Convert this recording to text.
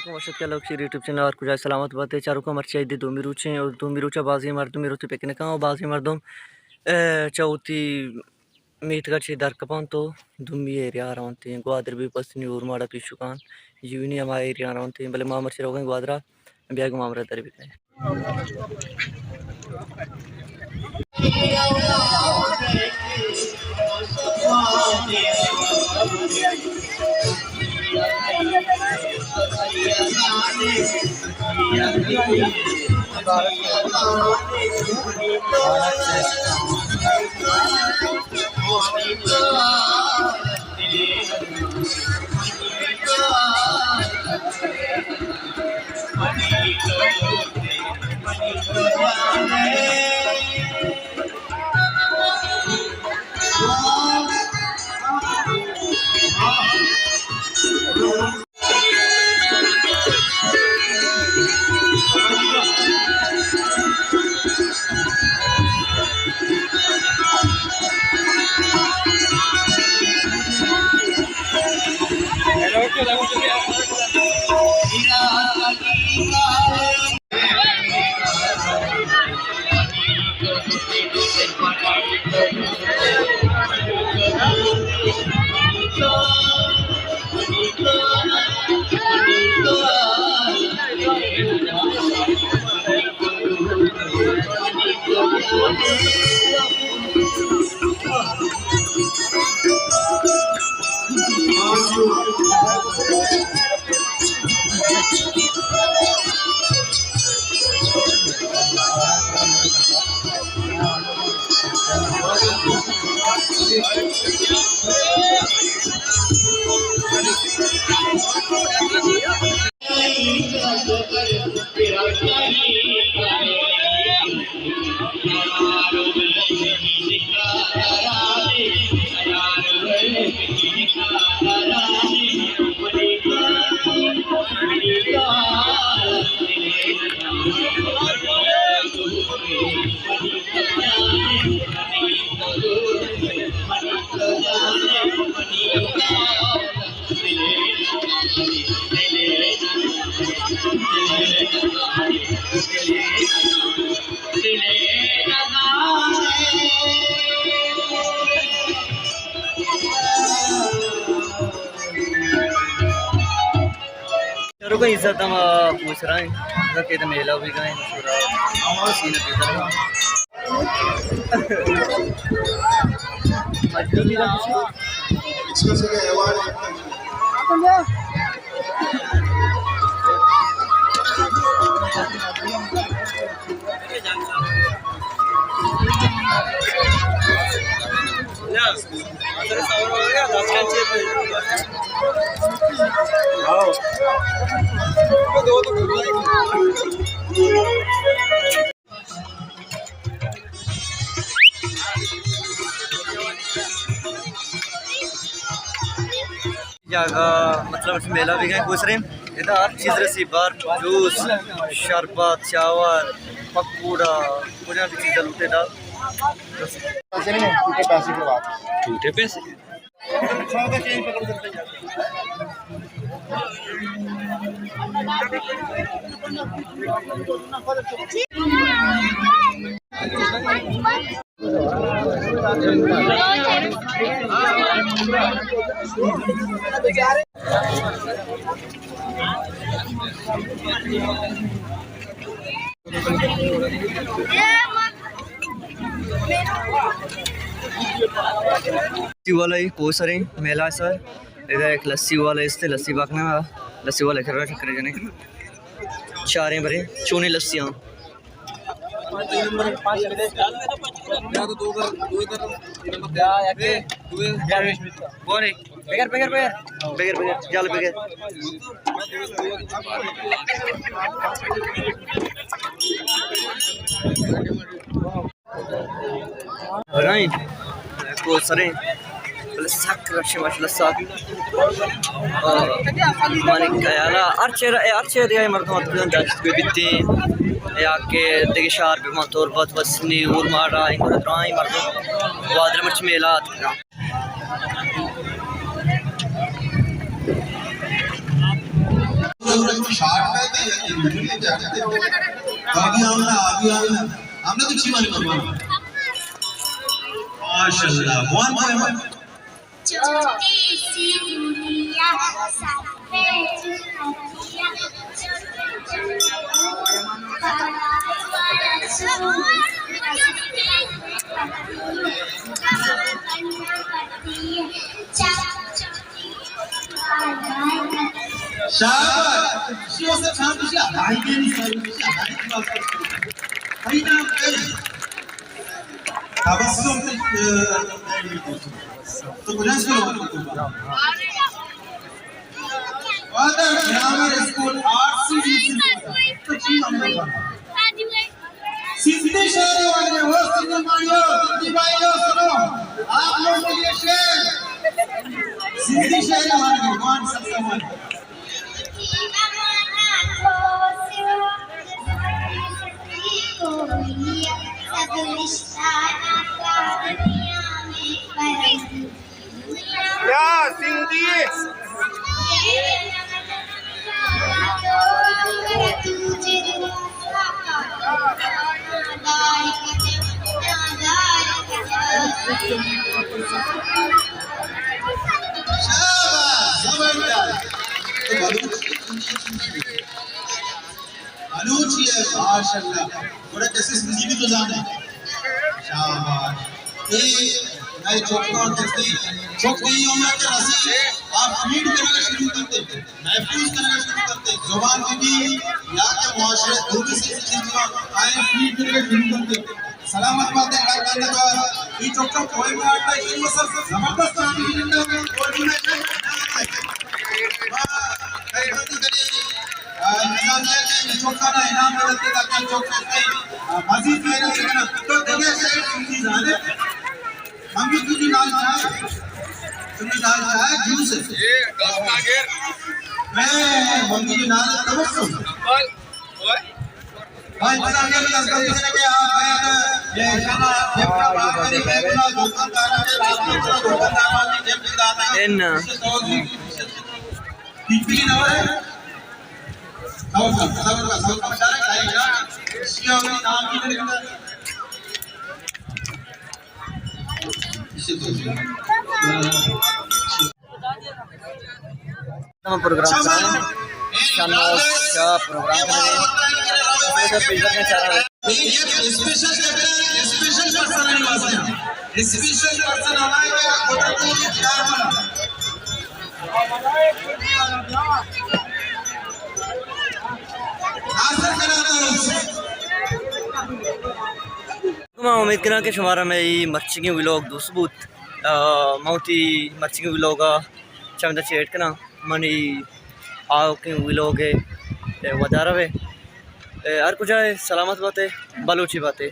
को मशद के लोग यूट्यूब चैनल और कुछ सलामत बातें चारों को मर्ची दी दो मिरुचे और दो मिरुचा बाजी मर्दम मिरुचे पेकने का और बाजी मर्दम चौथी मीट का ची दर कपान तो दुमी एरिया आरामती हैं ग्वादर भी पसनी और माड़ा की शुकान यूनी हमारे एरिया आरामती हैं भले मामर से रोगें ग्वादरा ब्याग मामरा दर भी करें चलो कोई इज्जत हम पूछ रहे हैं कि तो मेला भी गए पूरा सीन जगह मतलब मेला भी गए पूछ रहे इधर हर चीज़ रसी बार जूस शरबत चावल पकौड़ा कुछ भी चीज़ लूटे था झूठे पैसे वाला ही बहुत सारे मेला सर इधर एक लस्सी वाला इससे लस्सी बाकना लस्सी वाला खर चक्कर जने चारें भरे चोनी लस्सियाँ बहुत सारे sac masalah sac manik kayala archer dia mardom atkan das bibiti ya ke dege shar be motor bat wasni ur mara ingur drai mardom wadra march melat हमने तो अच्छी बात करवा माशाल्लाह वन बाय वन छोटी सी दुनिया सफेद हथिया शाबाश शिव से शांत से भाई के नहीं सर भाई की बात करते भाई ना तबस्सुम तो गुनाह करो वादा ग्रामर स्कूल आर्ट्स तो चीज हमने सिद्धि शहर वाले वो सिद्धि मारियो सिद्धि भाइयों सुनो आप लोग बोलिए शेर सिद्धि शहर वाले कौन सबसे वाले या सिंधी अनुची है माशाल्लाह बड़ा कैसे सिंधी भी तो जाने शाबाश ये मैं चौका कैसे चौकी उम्र के रसी आप फीड करना शुरू करते महफूज करना शुरू करते जुबान में भी या के मुआशरे दूर से चीज़ आए फीड करना शुरू करते सलामत बातें करने दो ये चौका कोई में आता है ये सब जबरदस्त काम करता है और भी मैं निजामिया के चौका ना इनाम मिलते ताकि चौके से मजीद मेहनत करना तो देखिए शेर सुनी जाने हम भी तुझे नाल चाहे तुझे नाल चाहे जूस ये दस नागेर मैं मम्मी के नाल तवस्सुल भाई पता नहीं कि दस गलती से क्या आया था ये शाना जेबड़ा बाहर मेरे बेगुना दुकानदारा के दुकानदारा ने जेबड़ा दाना इन पीपी ना है साउथ का मशारा खाएगा शिया में नाम की लिखना तमाम प्रोग्राम शानवार का प्रोग्राम स्पेशल पर्सन है वास्ते स्पेशल पर्सन हमारे के कोटरपुर चार वाला आसर कराता हूं मैं उम्मीद करा कि शुमारा में मर्ची की व्लॉग दोस्तबूत मौती मर्ची की व्लॉग चमदा चेट कना मनी आओ की व्लॉग है वदा रहे हर कुछ है सलामत बातें बलूची बातें।